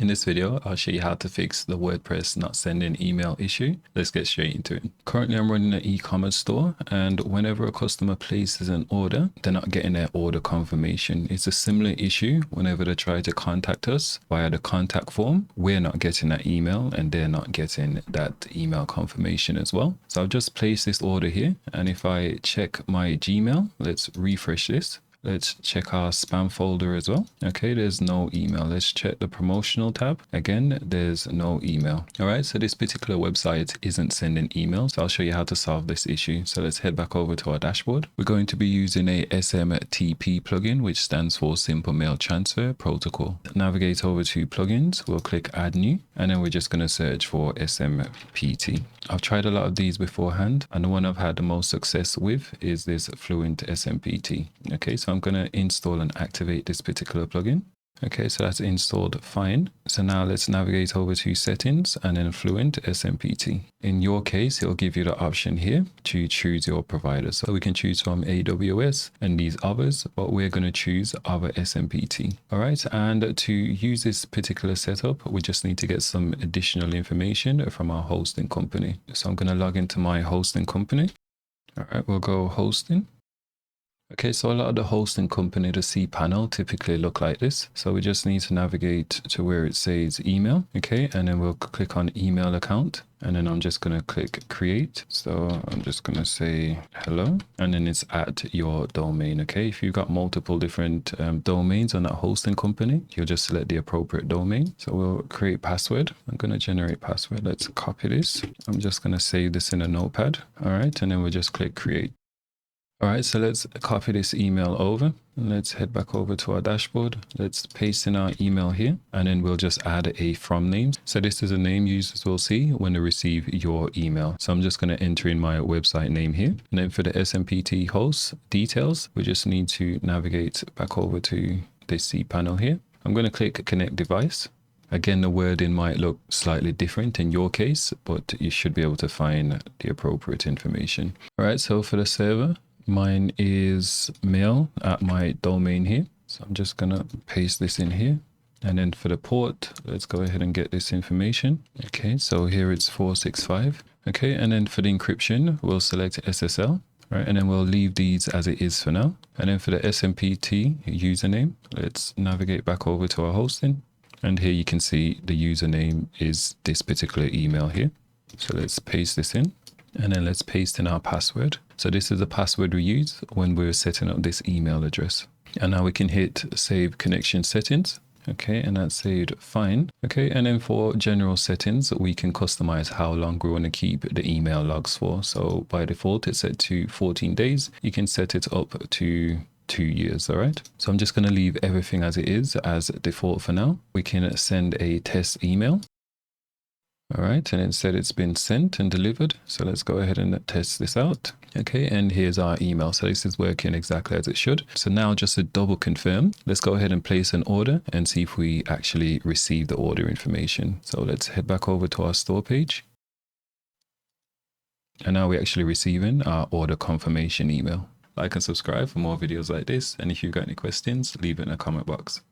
In this video, I'll show you how to fix the WordPress not sending email issue. Let's get straight into it. Currently, I'm running an e-commerce store, and whenever a customer places an order, they're not getting their order confirmation. It's a similar issue whenever they try to contact us via the contact form. We're not getting that email and they're not getting that email confirmation as well. So I've just placed this order here, and if I check my Gmail, let's refresh this. Let's check our spam folder as well. Okay, there's no email. Let's check the promotional tab. Again, there's no email. All right, so this particular website isn't sending emails. So I'll show you how to solve this issue. So let's head back over to our dashboard. We're going to be using a SMTP plugin, which stands for Simple Mail Transfer Protocol. Navigate over to plugins. We'll click add new, and then we're just going to search for SMPT. I've tried a lot of these beforehand, and the one I've had the most success with is this Fluent SMPT. Okay, so I'm going to install and activate this particular plugin. Okay, so that's installed fine. So now let's navigate over to settings and then Fluent SMPT. In your case, it'll give you the option here to choose your provider. So we can choose from AWS and these others, but we're going to choose other SMPT. All right, and to use this particular setup, we just need to get some additional information from our hosting company. So I'm going to log into my hosting company. All right, we'll go hosting. Okay, so a lot of the hosting company, the cPanel, typically look like this. So we just need to navigate to where it says email. Okay, and then we'll click on email account. And then I'm just going to click create. So I'm just going to say hello. And then it's at your domain. Okay, if you've got multiple different domains on that hosting company, you'll just select the appropriate domain. So we'll create password. I'm going to generate password. Let's copy this. I'm just going to save this in a notepad. All right, and then we'll just click create. All right, so let's copy this email over. Let's head back over to our dashboard. Let's paste in our email here, and then we'll just add a from name. So this is a name users will see when they receive your email. So I'm just going to enter in my website name here. And then for the SMPT host details, we just need to navigate back over to this cPanel here. I'm going to click connect device. Again, the wording might look slightly different in your case, but you should be able to find the appropriate information. All right, so for the server, mine is mail at my domain here. So I'm just going to paste this in here. And then for the port, let's go ahead and get this information. Okay, so here it's 465. Okay, and then for the encryption, we'll select SSL. Right, and then we'll leave these as it is for now. And then for the SMPT username, let's navigate back over to our hosting. And here you can see the username is this particular email here. So let's paste this in. And then let's paste in our password. So this is the password we use when we're setting up this email address. And now we can hit save connection settings. Okay, and that's saved fine. Okay, and then for general settings, we can customize how long we want to keep the email logs for. So by default, it's set to 14 days. You can set it up to 2 years. All right, so I'm just going to leave everything as it is as default for now. We can send a test email. All right, and it said it's been sent and delivered. So let's go ahead and test this out. Okay, and here's our email. So this is working exactly as it should. So now just to double confirm, let's go ahead and place an order and see if we actually receive the order information. So let's head back over to our store page. And now we're actually receiving our order confirmation email. Like and subscribe for more videos like this. And if you've got any questions, leave it in the comment box.